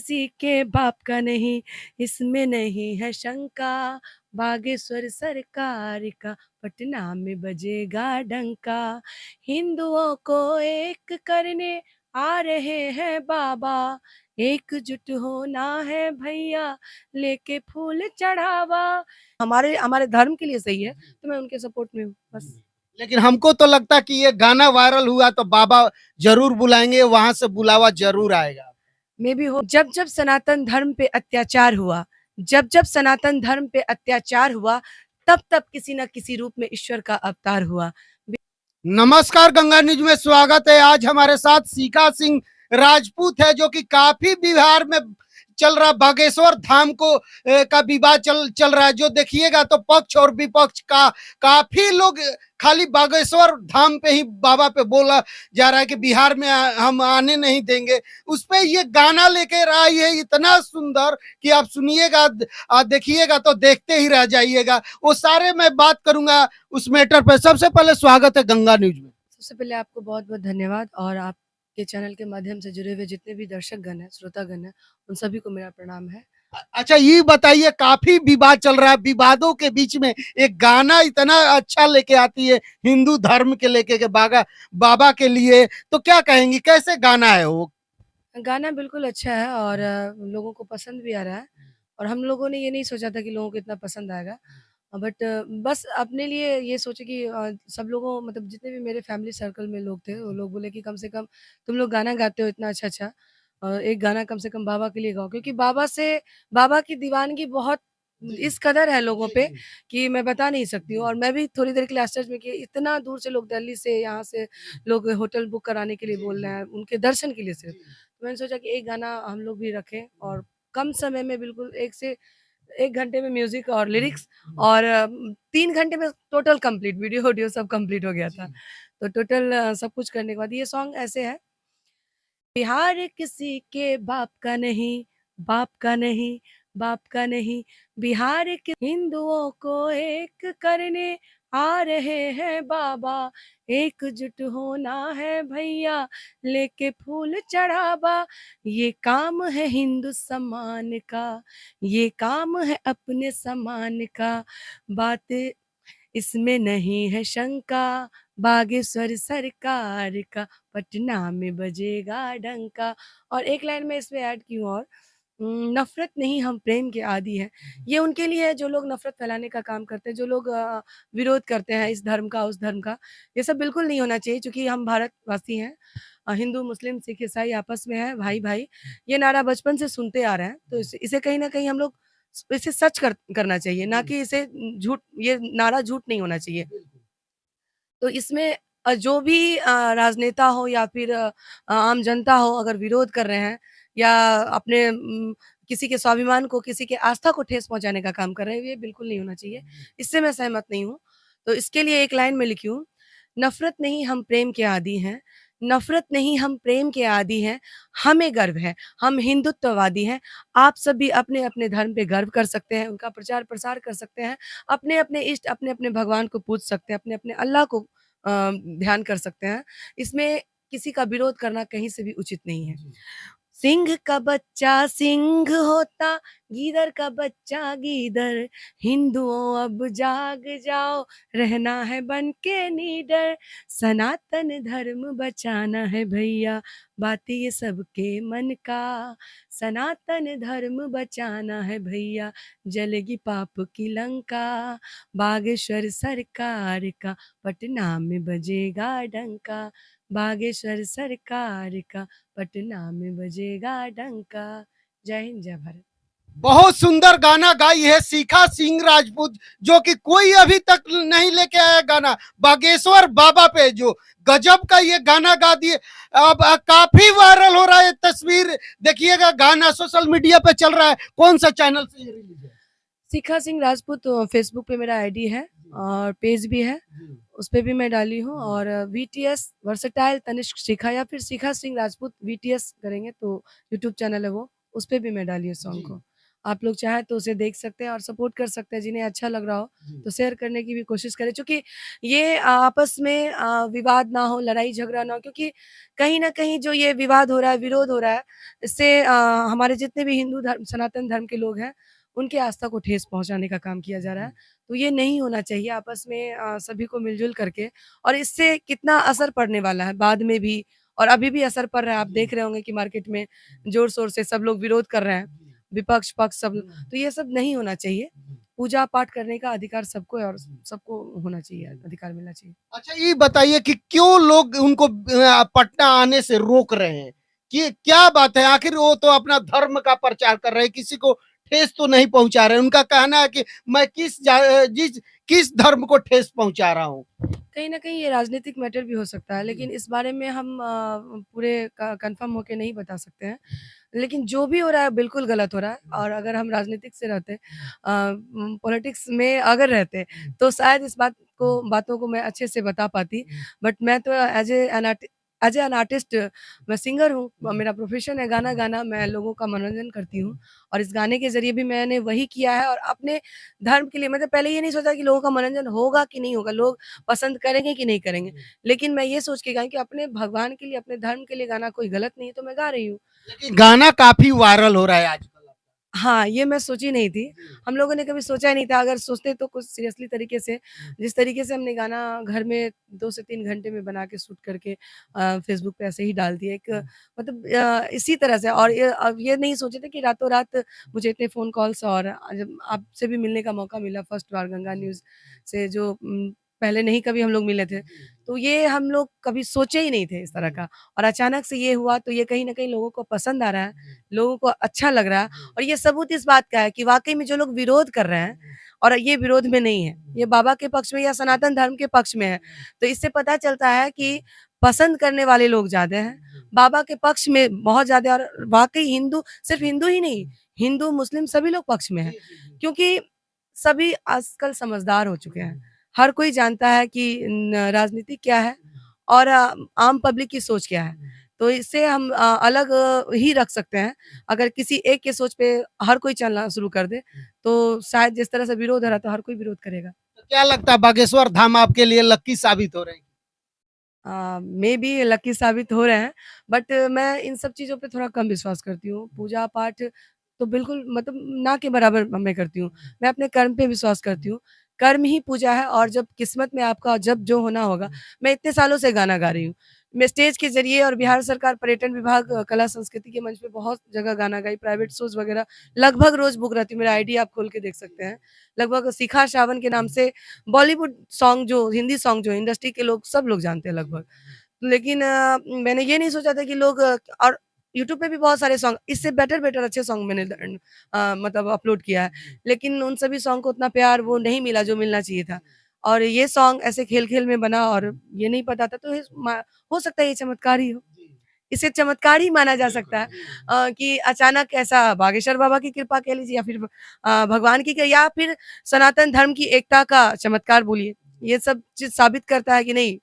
किसी के बाप का नहीं, इसमें नहीं है शंका। बागेश्वर सरकार का पटना में बजेगा डंका। हिंदुओं को एक करने आ रहे हैं बाबा। एकजुट होना है भैया, लेके फूल चढ़ावा। हमारे हमारे धर्म के लिए सही है, तो मैं उनके सपोर्ट में हूँ बस। लेकिन हमको तो लगता कि ये गाना वायरल हुआ तो बाबा जरूर बुलाएंगे, वहां से बुलावा जरूर आएगा। में भी हो। जब जब सनातन धर्म पे अत्याचार हुआ, जब जब सनातन धर्म पे अत्याचार हुआ, तब तब किसी न किसी रूप में ईश्वर का अवतार हुआ। नमस्कार, गंगा न्यूज में स्वागत है। आज हमारे साथ शिखा सिंह राजपूत है, जो कि काफी बिहार में चल रहा बागेश्वर धाम को का विवाद चल रहा है। जो देखिएगा तो पक्ष और विपक्ष का काफी लोग खाली बागेश्वर धाम पे ही बाबा पे बोला जा रहा है कि बिहार में हम आने नहीं देंगे। उस पे ये गाना लेकर आई है, इतना सुंदर कि आप सुनिएगा, देखिएगा तो देखते ही रह जाइएगा। वो सारे मैं बात करूंगा उस मैटर पर। सबसे पहले स्वागत है गंगा न्यूज में। सबसे पहले आपको बहुत बहुत धन्यवाद, और आपके चैनल के माध्यम से जुड़े हुए जितने भी दर्शकगण हैं, श्रोतागण हैं, उन सभी को मेरा प्रणाम है। अच्छा, ये बताइए, काफी विवाद चल रहा है, विवादों के बीच में एक गाना इतना अच्छा लेके आती है हिंदू धर्म के लेके के बाबा के लिए, तो क्या कहेंगी, कैसे गाना है वो? गाना बिल्कुल अच्छा है, और लोगों को पसंद भी आ रहा है, और हम लोगों ने ये नहीं सोचा था कि लोगों को इतना पसंद आएगा। बट बस अपने लिए ये सोचे कि सब लोगों, मतलब जितने भी मेरे फैमिली सर्कल में लोग थे, वो लोग बोले कि कम से कम तुम लोग गाना गाते हो इतना अच्छा-अच्छा, एक गाना कम से कम बाबा के लिए गाओ, क्योंकि बाबा की दीवानगी बहुत इस कदर है लोगों पे कि मैं बता नहीं सकती हूँ। और मैं भी थोड़ी देर के लिए आश्चर्य में कि इतना दूर से लोग, दिल्ली से, यहाँ से लोग होटल बुक कराने के लिए बोल रहे हैं, उनके दर्शन के लिए सिर्फ। तो मैंने सोचा कि एक गाना हम लोग भी रखें, और कम समय में, बिल्कुल 1 घंटे में म्यूज़िक और लिरिक्स, और 3 घंटे में टोटल कंप्लीट, वीडियो ऑडियो सब कंप्लीट हो गया था। तो टोटल सब कुछ करने के बाद ये सॉन्ग ऐसे है। बिहार किसी के बाप का नहीं, बाप का नहीं, बाप का नहीं। बिहार के हिंदुओं को एक करने आ रहे हैं बाबा। एकजुट होना है भैया, लेके फूल चढ़ावा। ये काम है हिंदू सम्मान का, ये काम है अपने सम्मान का। बात इसमें नहीं है शंका। बागेश्वर सरकार का पटना में बजेगा डंका। और एक लाइन में इसमें ऐड की हूँ, और नफ़रत नहीं हम प्रेम के आदी हैं। ये उनके लिए है जो लोग नफ़रत फैलाने का काम करते हैं, जो लोग विरोध करते हैं इस धर्म का, उस धर्म का। ये सब बिल्कुल नहीं होना चाहिए, क्योंकि हम भारतवासी हैं। हिंदू, मुस्लिम, सिख, ईसाई आपस में हैं, भाई-भाई। ये नारा बचपन से सुनते आ रहे हैं, तो इसे कहीं न कहीं हम लोग इसे सच करना चाहिए, ना कि इसे झूठ, ये नारा झूठ नहीं होना चाहिए। तो इसमें जो भी राजनेता हो या फिर आम जनता हो, अगर विरोध कर रहे हैं या अपने किसी के स्वाभिमान को, किसी के आस्था को ठेस पहुँचाने का काम कर रहे हैं, ये बिल्कुल नहीं होना चाहिए। इससे मैं सहमत नहीं हूँ। तो इसके लिए एक लाइन में लिखी हूँ, नफ़रत नहीं हम प्रेम के आदी हैं, नफ़रत नहीं हम प्रेम के आदी हैं, हमें गर्व है, हम हिंदुत्ववादी हैं। आप सब भी अपने-अपने धर्म पे गर्व कर सकते हैं, उनका प्रचार-प्रसार कर सकते हैं, अपने-अपने इष्ट, अपने-अपने भगवान को पूज सकते हैं, अपने-अपने अल्लाह को ध्यान कर सकते हैं। इसमें किसी का विरोध करना कहीं से भी उचित नहीं है। सिंह का बच्चा सिंह होता, गीदड़ का बच्चा गीदड़। हिंदुओं अब जाग जाओ, रहना है बन के निडर। सनातन धर्म बचाना है भैया, बात ये सबके मन का। सनातन धर्म बचाना है भैया, जलेगी पाप की लंका। बागेश्वर सरकार का पटना में बजेगा डंका। बागेश्वर सरकार का पटना में बजेगा डंका। जय हिंद, जय भारत। बहुत सुंदर गाना गाई है शिखा सिंह राजपूत, जो कि कोई अभी तक नहीं लेके आया गाना बागेश्वर बाबा पे। जो गजब का ये गाना गा दिए, अब काफी वायरल हो रहा है। तस्वीर देखिएगा, गाना सोशल मीडिया पे चल रहा है। कौन सा चैनल से ये रिलीज है? शिखा सिंह राजपूत फेसबुक पे मेरा आईडी है, और पेज भी है, उस पे भी मैं डाली हूँ। और वीटीएस वर्सेटाइल तनिष्क शिखा, या फिर शिखा सिंह राजपूत वीटीएस करेंगे तो यूट्यूब चैनल है वो, उस पे भी मैं डाली हूँ सॉन्ग को। आप लोग चाहें तो उसे देख सकते हैं और सपोर्ट कर सकते हैं। जिन्हें अच्छा लग रहा हो जी। तो शेयर करने की भी कोशिश करें, चूँकि ये आपस में विवाद ना हो, लड़ाई-झगड़ा ना हो, क्योंकि कहीं न कहीं जो ये विवाद हो रहा है, विरोध हो रहा है, इससे हमारे जितने भी हिंदू धर्म, सनातन धर्म के लोग हैं, उनकी आस्था को ठेस पहुँचाने का काम किया जा रहा है। तो ये नहीं होना चाहिए। आपस में सभी को मिल-जुल करके, और इससे कितना असर पड़ने वाला है बाद में भी, और अभी भी असर पड़ रहा है। आप देख रहे होंगे कि मार्केट में ज़ोर-शोर से सब लोग विरोध कर रहे हैं, विपक्ष, पक्ष सब। तो ये सब नहीं होना चाहिए। पूजा-पाठ करने का अधिकार सबको है, और सबको होना चाहिए, अधिकार मिलना चाहिए। अच्छा ये बताइए कि क्यों लोग उनको पटना आने से रोक रहे हैं? कि क्या बात है? आखिर वो तो अपना धर्म का प्रचार कर रहे हैं, किसी को ठेस तो नहीं पहुँचा रहे। उनका कहना है कि मैं किस धर्म को ठेस पहुँचा रहा हूँ? कहीं न कहीं ये राजनीतिक मैटर भी हो सकता है, जी। लेकिन इस बारे में हम पूरे क कन्फर्म होके नहीं बता सकते हैं। लेकिन जो भी हो रहा है बिल्कुल गलत हो रहा है, और अगर हम राजनीतिक से रहते, पॉलिटिक्स में अगर रहते, तो शायद इस बातों को मैं अच्छे से बता पाती। बट मैं तो एज़ एन आर्टिस्ट, मैं सिंगर हूँ, मेरा प्रोफ़ेशन है गाना गाना, मैं लोगों का मनोरंजन करती हूँ, और इस गाने के ज़रिए भी मैंने वही किया है, और अपने धर्म के लिए, मतलब पहले ये नहीं सोचा कि लोगों का मनोरंजन होगा कि नहीं होगा, लोग पसंद करेंगे कि नहीं करेंगे। लेकिन मैं ये सोच के गाई कि अपने भगवान के लिए, अपने धर्म के लिए गाना कोई गलत नहीं है, तो मैं गा रही हूँ। लेकिन गाना काफ़ी वायरल हो रहा है आजकल। हाँ, ये मैं सोची नहीं थी। हम लोगों ने कभी सोचा ही नहीं था, अगर सोचते तो कुछ सीरियसली तरीके से, जिस तरीके से हमने गाना घर में 2 से 3 घंटे में बना के शूट करके फ़ेसबुक पे ऐसे ही डाल दिया। एक मतलब इसी तरह से, और ये अब ये नहीं सोचे थे कि रातों-रात मुझे इतने फ़ोन कॉल्स, और जब आपसे भी मिलने का मौका मिला फर्स्ट बार गंगा न्यूज़ से, जो पहले नहीं कभी हम लोग मिले थे। तो ये हम लोग कभी सोचे ही नहीं थे इस तरह का, और अचानक से ये हुआ, तो ये कहीं न कहीं लोगों को पसंद आ रहा है, लोगों को अच्छा लग रहा है। और ये सबूत इस बात का है कि वाक़ई में जो लोग विरोध कर रहे हैं, और ये विरोध में नहीं है, ये बाबा के पक्ष में या सनातन धर्म के पक्ष में है। तो इससे पता चलता है कि पसंद करने वाले लोग ज़्यादा हैं, बाबा के पक्ष में बहुत ज़्यादा, और वाक़ई हिंदू, सिर्फ़ हिंदू ही नहीं, हिंदू, मुस्लिम सभी लोग पक्ष में हैं। क्योंकि सभी आजकल समझदार हो चुके हैं। हर कोई जानता है कि राजनीति क्या है, और आम पब्लिक की सोच क्या है। तो इससे हम अलग ही रख सकते हैं। अगर किसी एक के सोच पे हर कोई चलना शुरू कर दे, तो शायद जिस तरह से विरोध हो रहा है, तो हर कोई विरोध करेगा। तो क्या लगता है बागेश्वर धाम आपके लिए लकी साबित हो रहे हैं? मेबी लकी साबित हो रहे हैं, बट मैं इन सब चीज़ों पे थोड़ा कम विश्वास करती हूँ। पूजा-पाठ तो बिल्कुल, मतलब ना के बराबर मैं करती हूँ। मैं अपने कर्म पे विश्वास करती हूँ। कर्म ही पूजा है, और जब किस्मत में आपका जब जो होना होगा, मैं इतने सालों से गाना गा रही हूँ। मैं स्टेज के ज़रिए, और बिहार सरकार पर्यटन विभाग कला संस्कृति के मंच पे बहुत जगह गाना गाई, प्राइवेट शोज़ वगैरह लगभग रोज़ बुक रहती हूँ। मेरा आईडी आप खोल के देख सकते हैं। लगभग शिखा सावन के नाम से बॉलीवुड सॉन्ग, जो हिंदी सॉन्ग, जो इंडस्ट्री के लोग, सब लोग जानते हैं लगभग। लेकिन मैंने ये नहीं सोचा था कि लोग और यूट्यूब पे भी बहुत सारे सॉन्ग, इससे बेटर अच्छे सॉन्ग मैंने मतलब अपलोड किया है। लेकिन उन सभी सॉन्ग को उतना प्यार वो नहीं मिला जो मिलना चाहिए था। और ये सॉन्ग ऐसे खेल-खेल में बना, और ये नहीं पता था, तो हो सकता है ये चमत्कार ही हो। इसे चमत्कार ही माना जा सकता है, कि अचानक ऐसा बागेश्वर बाबा की कृपा कह लीजिए, या फिर भगवान की, या फिर सनातन धर्म की एकता का चमत्कार बोलिए। ये सब चीज़ साबित करता है कि नहीं,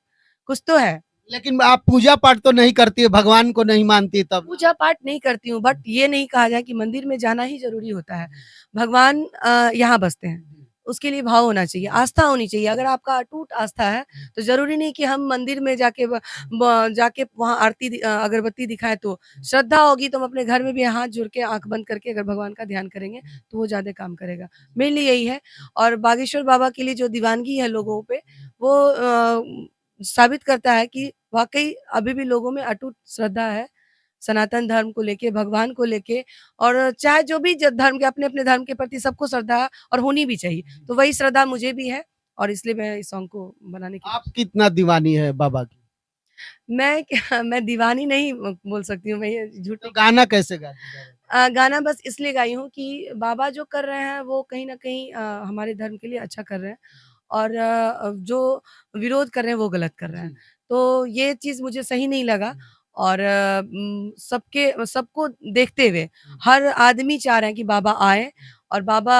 कुछ तो है। लेकिन आप पूजा पाठ तो नहीं करती है, भगवान को नहीं मानती तब? पूजा-पाठ नहीं करती हूँ, बट ये नहीं कहा जाए कि मंदिर में जाना ही ज़रूरी होता है। भगवान यहाँ बसते हैं, उसके लिए भाव होना चाहिए, आस्था होनी चाहिए। अगर आपका अटूट आस्था है, तो ज़रूरी नहीं कि हम मंदिर में जाके वहाँ आरती अगरबत्ती दिखाएँ तो। श्रद्धा होगी तो हम अपने घर में भी हाथ जोड़ के, आँख बंद करके अगर भगवान का ध्यान करेंगे, तो वो ज़्यादा काम करेगा। मेरे लिए यही है, और बागेश्वर बाबा के लिए जो दीवानगी है लोगों पे, वो साबित करता है कि वाक़ई अभी भी लोगों में अटूट श्रद्धा है। सनातन धर्म को लेके, भगवान को लेके, और चाहे जो भी धर्म के, अपने-अपने धर्म के प्रति सबको श्रद्धा है, और होनी भी चाहिए। तो वही श्रद्धा मुझे भी है, और इसलिए मैं इस सॉन्ग को बनाने की आप कितना दीवानी है बाबा की? मैं क्या मैं दीवानी नहीं बोल सकती हूँ, मैं ये झूठ तो नहीं। गाना कैसे गाती हैं? गाना बस इसलिए गाई हूँ कि बाबा जो कर रहे हैं वो कहीं न कहीं हमारे धर्म के लिए अच्छा कर रहे हैं, और जो विरोध कर रहे हैं वो गलत कर रहे हैं। जी। तो ये चीज़ मुझे सही नहीं लगा, और सबको देखते हुए हर आदमी चाह रहे हैं कि बाबा आएँ, और बाबा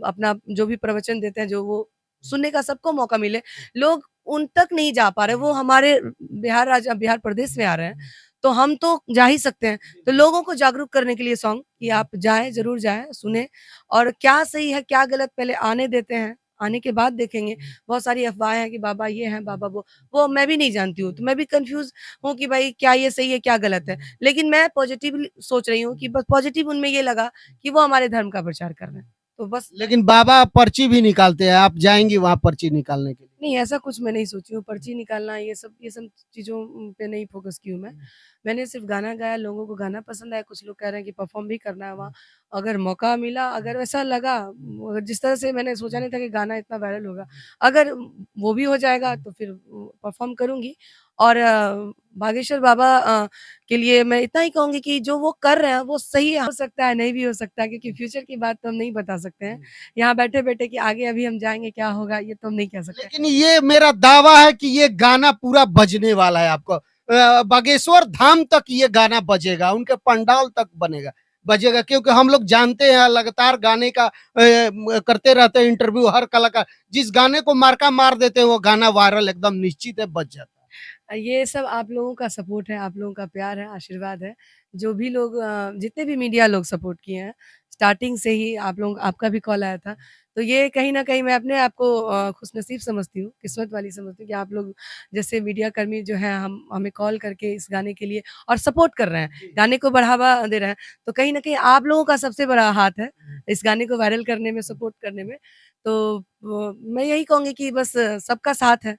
अपना जो भी प्रवचन देते हैं, जो वो सुनने का सबको मौका मिले। लोग उन तक नहीं जा पा रहे, वो हमारे बिहार प्रदेश में आ रहे हैं। तो हम तो जा ही सकते हैं। तो लोगों को जागरूक करने के लिए सॉन्ग कि आप जाएँ, ज़रूर जाएँ, सुनें और क्या सही है, क्या गलत पहले आने देते हैं, आने के बाद देखेंगे। बहुत सारी अफ़वाहें हैं कि बाबा ये हैं, बाबा वो मैं भी नहीं जानती हूँ, तो मैं भी कन्फ्यूज़ हूँ कि भाई क्या ये सही है, क्या गलत है। लेकिन मैं पॉज़िटिवली सोच रही हूँ कि बस पॉज़िटिव उनमें ये लगा कि वो हमारे धर्म का प्रचार कर रहे हैं। तो बस लेकिन बाबा पर्ची भी निकालते हैं, आप जाएँगी वहाँ पर्ची निकालने के लिए? नहीं, ऐसा कुछ मैं नहीं सोची हूँ, पर्ची निकालना ये सब चीज़ों पे नहीं फ़ोकस की हूँ मैं। मैंने सिर्फ़ गाना गाया, लोगों को गाना पसंद आया, कुछ लोग कह रहे हैं कि परफ़ॉर्म भी करना है वहाँ। अगर मौका मिला, अगर वैसा लगा अगर जिस तरह से मैंने सोचा नहीं था कि गाना इतना वायरल होगा, अगर वो भी हो जाएगा तो फिर परफ़ॉर्म करूँगी और बागेश्वर बाबा के लिए मैं इतना ही कहूँगी कि जो वो कर रहे हैं, वो सही हो सकता है, नहीं भी हो सकता है क्योंकि फ्यूचर की बात तो हम नहीं बता सकते हैं। यहाँ बैठे-बैठे कि आगे अभी हम जाएँगे, क्या होगा, ये तो हम नहीं कह सकते। लेकिन ये मेरा दावा है कि ये गाना पूरा बजने वाला है आपको। बागेश्वर धाम तक ये गाना बजेगा, उनके पंडाल तक बजेगा क्योंकि हम लोग जानते हैं लगातार गाने का करते रहते हैं इंटरव्यू हर कलाकार जिस गाने को मार्का मार देते हैं वो गाना वायरल एकदम निश्चित है बज जाता है। ये सब आप लोगों का सपोर्ट है, आप लोगों का प्यार है, आशीर्वाद है। जो भी लोग जितने भी मीडिया लोग सपोर्ट किए हैं, स्टार्टिंग से ही आप लोग आपका भी कॉल आया था। तो ये कहीं न कहीं मैं अपने आप को खुशनसीब समझती हूँ, किस्मत वाली समझती हूँ कि आप लोग जैसे मीडिया कर्मी जो हैं हम हमें कॉल करके इस गाने के लिए और सपोर्ट कर रहे हैं, गाने को बढ़ावा दे रहे हैं। तो कहीं न कहीं आप लोगों का सबसे बड़ा हाथ है, इस गाने को वायरल करने में, सपोर्ट करने में। तो मैं यही कहूँगी कि बस सबका साथ है।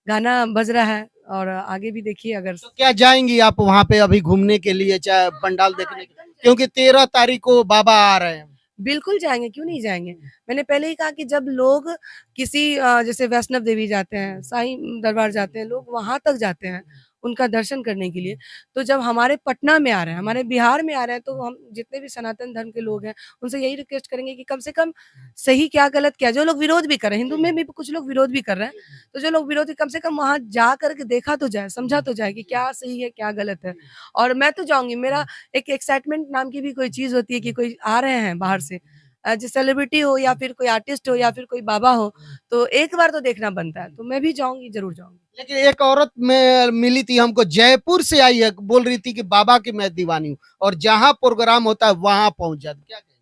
गाना बज रहा है और आगे भी देखिए अगर तो क्या जाएंगी आप वहां पे अभी घूमने के लिए चाहे पंडाल हाँ, देखने के एकदम क्योंकि 13 तारीख को बाबा आ रहे हैं। बिल्कुल जाएँगे, क्यों नहीं जाएँगे? मैंने पहले ही कहा कि जब लोग किसी जैसे वैष्णव देवी जाते हैं, साईं दरबार जाते हैं, लोग वहाँ तक जाते हैं, उनका दर्शन करने के लिए। तो जब हमारे पटना में आ रहे हैं, हमारे बिहार में आ रहे हैं, तो हम जितने भी सनातन धर्म के लोग हैं, उनसे यही रिक्वेस्ट करेंगे कि कम से कम सही क्या, गलत क्या, जो लोग विरोध भी कर रहे हैं, हिंदू में भी कुछ लोग विरोध भी कर रहे हैं, तो जो लोग विरोधी कम से कम वहाँ जा कर के देखा तो जाए, समझा तो जाए कि क्या सही है, क्या गलत है। और मैं तो जाऊँगी, मेरा एक एक्साइटमेंट नाम की भी कोई चीज़ होती है कि कोई आ रहे हैं बाहर से जो सेलिब्रिटी हो या फिर कोई आर्टिस्ट हो या फिर कोई बाबा हो, तो एक बार तो देखना बनता है। तो मैं भी जाऊँगी, ज़रूर जाऊँगी। लेकिन एक औरत में मिली थी हमको जयपुर से आई है बोल रही थी कि बाबा की मैं दीवानी हूँ और जहां प्रोग्राम होता है वहां पहुंच जाती क्या कहेंगे?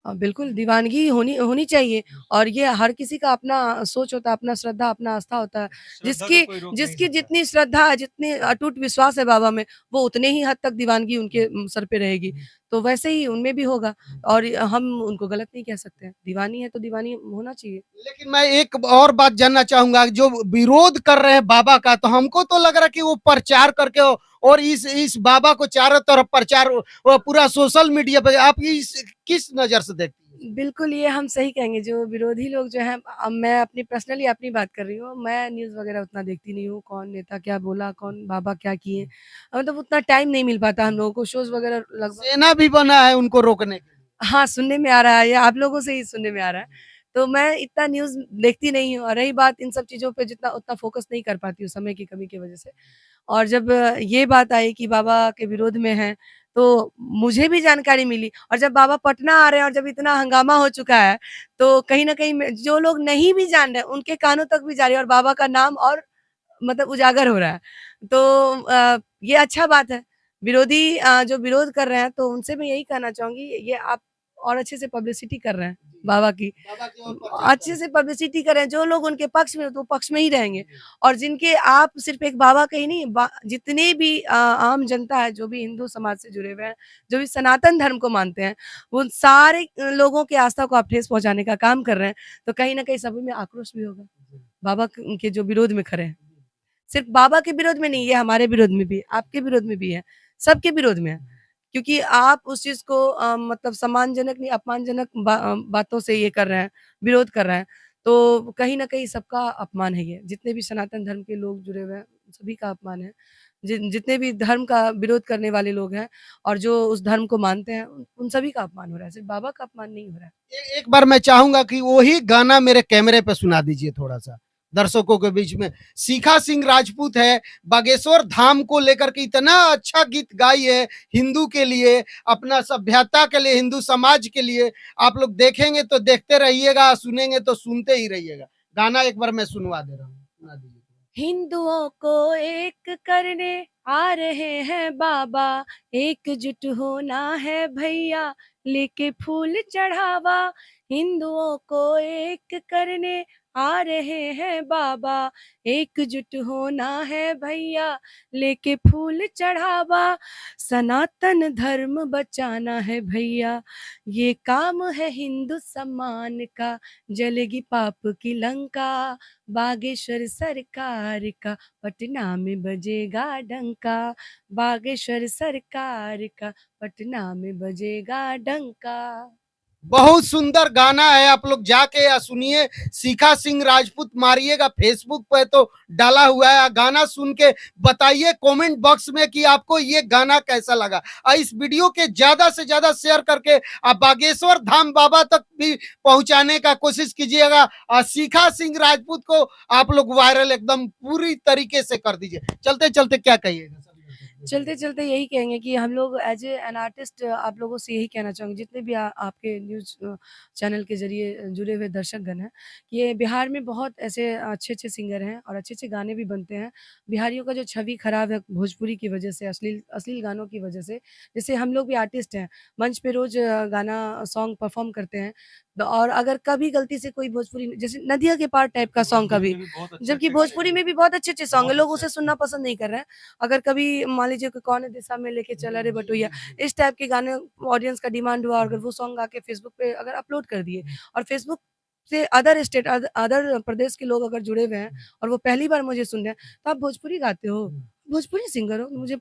बिल्कुल दीवानगी होनी होनी चाहिए और ये हर किसी का अपना सोच होता है, अपना श्रद्धा, अपना आस्था होता है। श्रद्धा का जिसकी कोई रोक नहीं जिसकी सकता। जितनी श्रद्धा है, जितनी अटूट विश्वास है बाबा में, वो उतने ही हद तक दीवानगी उनके सर पे रहेगी। तो वैसे ही उनमें भी होगा और हम उनको गलत नहीं कह सकते हैं। दीवानी है तो दीवानी होना चाहिए। लेकिन मैं एक और बात जानना चाहूंगा जो विरोध कर रहे हैं बाबा का तो हमको तो लग रहा है कि वो प्रचार करके और इस बाबा को चारों तरफ प्रचार वो पूरा सोशल मीडिया पे आप इस किस नजर से देखती हैं? बिल्कुल, ये हम सही कहेंगे, जो विरोधी लोग जो हैं मैं अपनी पर्सनली अपनी बात कर रही हूँ, मैं न्यूज़ वगैरह उतना देखती नहीं हूँ, कौन नेता क्या बोला, कौन बाबा क्या किए। मतलब उतना टाइम नहीं मिल पाता हम लोगों को, शोज़ वगैरह लगभग सेना भी बना है उनको रोकने के लिए। हाँ, सुनने में आ रहा है, ये आप लोगों से ही सुनने में आ रहा है। तो मैं इतना न्यूज़ देखती नहीं हूँ और रही बात इन सब चीज़ों पे जितना उतना फ़ोकस नहीं कर पाती हूँ समय की कमी की वज़ह से। और जब ये बात आई कि बाबा के विरोध में हैं, तो मुझे भी जानकारी मिली और जब बाबा पटना आ रहे हैं और जब इतना हंगामा हो चुका है, तो कहीं न कहीं में जो लोग नहीं भी जान रहे हैं, उनके कानों तक भी जा रही है और बाबा का नाम और मतलब उजागर हो रहा है। तो ये अच्छा बात है। विरोधी जो विरोध कर रहे हैं, तो उनसे मैं यही कहना चाहूँगी, ये आप और अच्छे से पब्लिसिटी कर रहे हैं बाबा की। बाबा की ओर प्रचार अच्छे से पब्लिसिटी करें, जो लोग उनके पक्ष में हैं, तो वो पक्ष में ही रहेंगे और जिनके आप सिर्फ़ एक बाबा का ही नहीं, जितने भी आम जनता है, जो भी हिंदू समाज से जुड़े हुए हैं, जो भी सनातन धर्म को मानते हैं, उन सारे लोगों की आस्था को आप ठेस पहुँचाने का काम कर रहे हैं, तो कहीं न कहीं सभी में आक्रोश भी होगा। बाबा क के जो विरोध में खड़े हैं। सिर्फ़ बाबा के विरोध में नहीं, ये हमारे विरोध में भी है, आपके विरोध में भी है, सबके विरोध में है। क्योंकि आप उस चीज़ को मतलब सम्मानजनक नहीं अपमानजनक बातों से ये कर रहे हैं, विरोध कर रहे हैं, तो कहीं न कहीं सबका अपमान है ये। जितने भी सनातन धर्म के लोग जुड़े हुए हैं, सभी का अपमान है। जितने भी धर्म का विरोध करने वाले लोग हैं और जो उस धर्म को मानते हैं, उन सभी का अपमान हो रहा है, सिर्फ़ बाबा का अपमान नहीं हो रहा है। एक बार मैं चाहूंगा कि वही गाना मेरे कैमरे पे सुना दीजिए थोड़ा सा दर्शकों के बीच में सीखा सिंह राजपूत है बागेश्वर धाम को लेकर के इतना अच्छा गीत गाई है हिंदू के लिए अपना सभ्यता के लिए हिंदू समाज के लिए आप लोग देखेंगे तो देखते रहिएगा सुनेंगे तो सुनते ही रहिएगा गाना एक बार मैं सुनवा दे रहा हूँ सुना दीजिए हिंदुओं को एक करने आ रहे हैं बाबा, एकजुट होना है भैया, लेके फूल चढ़ावा, हिंदुओं को एक करने आ रहे हैं बाबा, एकजुट होना है भैया, लेके फूल चढ़ावा, सनातन धर्म बचाना है भैया, ये काम है हिंदू सम्मान का, जलेगी पाप की लंका, बागेश्वर सरकार का, पटना में बजेगा डंका, बागेश्वर सरकार का, पटना में बजेगा डंका। बहुत सुंदर गाना है, आप लोग जाके या सुनिए। शिखा सिंह राजपूत मारिएगा, फेसबुक पे तो डाला हुआ है। गाना सुन के बताइए कमेंट बॉक्स में कि आपको ये गाना कैसा लगा। और इस वीडियो के ज्यादा से ज्यादा शेयर करके आप बागेश्वर धाम बाबा तक भी पहुंचाने का कोशिश कीजिएगा। और शिखा सिंह राजपूत को आप लोग वायरल एकदम पूरी तरीके से कर दीजिए। चलते चलते क्या कहिएगा? चलते-चलते यही कहेंगे कि हम लोग एज़ एन आर्टिस्ट आप लोगों से यही कहना चाहूँगी, जितने भी आपके न्यूज़ चैनल के ज़रिए जुड़े हुए दर्शकगण हैं, ये बिहार में बहुत ऐसे अच्छे-अच्छे सिंगर हैं और अच्छे-अच्छे गाने भी बनते हैं। बिहारियों का जो छवि खराब है भोजपुरी की वजह से, अश्लील अश्लील गानों की वजह से, जैसे हम लोग भी आर्टिस्ट हैं, मंच पे रोज़ गाना सॉन्ग परफ़ॉर्म करते हैं। और अगर कभी गलती से कोई भोजपुरी जैसे नदिया के पार टाइप का सॉन्ग कभी, जबकि भोजपुरी में भी बहुत अच्छे-अच्छे सॉन्ग हैं, लोग उसे सुनना पसंद नहीं कर रहे हैं। अगर कभी मान लीजिए कि कौन दिशा में लेके चला रे बटोहिया, इस टाइप के गाने ऑडियंस का डिमांड हुआ और अगर वो सॉन्ग आके फ़ेसबुक पे अगर अपलोड कर दिए और फ़ेसबुक से अदर स्टेट अदर प्रदेश के लोग अगर जुड़े हुए हैं और वो पहली बार मुझे सुन रहे हैं, तो आप भोजपुरी गाते हो, भोजपुरी सिंगर हो, मुझे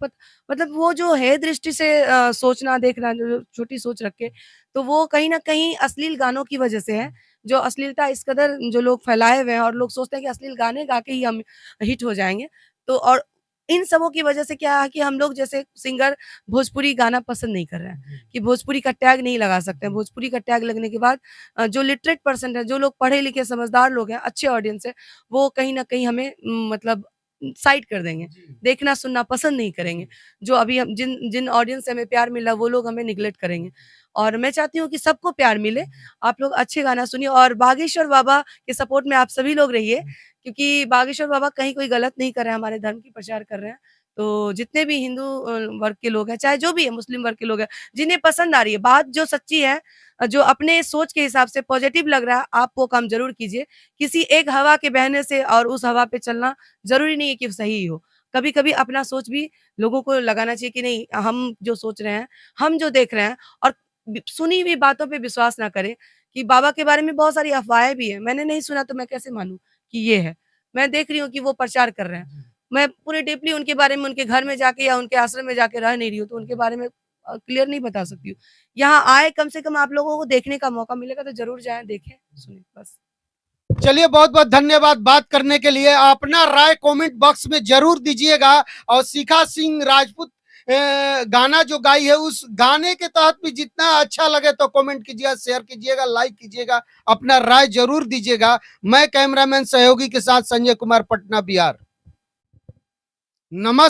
मतलब वो जो है दृष्टि से सोचना, देखना जो छोटी सोच रख के, तो वो कहीं न कहीं अश्लील गानों की वजह से है, जो अश्लीलता इस कदर जो लोग फैलाए हुए हैं और लोग सोचते हैं कि अश्लील गाने गा के ही हम हिट हो जाएँगे। तो और इन सबों की वजह से क्या है कि हम लोग जैसे सिंगर भोजपुरी गाना पसंद नहीं कर रहे हैं, कि भोजपुरी का टैग नहीं लगा सकते हैं। भोजपुरी का टैग लगने के बाद जो लिटरेट पर्सन है, जो लोग पढ़े-लिखे समझदार लोग हैं, अच्छे ऑडियंस है, वो कहीं न कहीं हमें मतलब साइड कर देंगे। देखना सुनना पसंद नहीं करेंगे। जो अभी हम जिन जिन ऑडियंस से हमें प्यार मिला वो लोग हमें नेगलेक्ट करेंगे। और मैं चाहती हूँ कि सबको प्यार मिले। आप लोग अच्छे गाना सुनिए और बागेश्वर बाबा के सपोर्ट में आप सभी लोग रहिए। क्योंकि बागेश्वर बाबा कहीं कोई गलत नहीं कर रहे हैं, हमारे धर्म की प्रचार कर रहे हैं। तो जितने भी हिंदू वर्ग के लोग हैं, चाहे जो भी है मुस्लिम वर्ग के लोग हैं, जिन्हें पसंद आ रही है, बात जो सच्ची है जो अपने सोच के हिसाब से पॉजिटिव लग रहा है, आप वो काम ज़रूर कीजिए। किसी एक हवा के बहने से और उस हवा पे चलना ज़रूरी नहीं है कि सही ही हो। कभी-कभी अपना सोच भी लोगों को लगाना चाहिए कि नहीं, हम जो सोच रहे हैं, हम जो देख रहे हैं और सुनी हुई बातों पे विश्वास ना करें कि बाबा के बारे में बहुत सारी अफ़वाहें भी हैं। मैंने नहीं सुना तो मैं कैसे मानूँ कि ये है। मैं देख रही हूँ कि वो प्रचार कर रहे हैं। मैं पूरे डीपली उनके बारे में उनके घर में जाके या उनके आश्रम में जाके रह नहीं रही हूँ, तो उनके बारे में क्लियर नहीं बता सकती हूँ। यहाँ आए कम से कम आप लोगों को देखने का मौका मिलेगा तो ज़रूर जाएँ, देखें, सुनें बस। चलिए बहुत बहुत धन्यवाद बात करने के लिए। अपना राय कमेंट बॉक्स में जरूर दीजिएगा। और शिखा सिंह राजपूत गाना जो गाई है उस गाने के तहत भी जितना अच्छा लगे तो कमेंट कीजिएगा, शेयर कीजिएगा, लाइक कीजिएगा, अपना राय जरूर दीजिएगा। मैं कैमरामैन सहयोगी के साथ संजय कुमार, पटना बिहार। नमस्कार।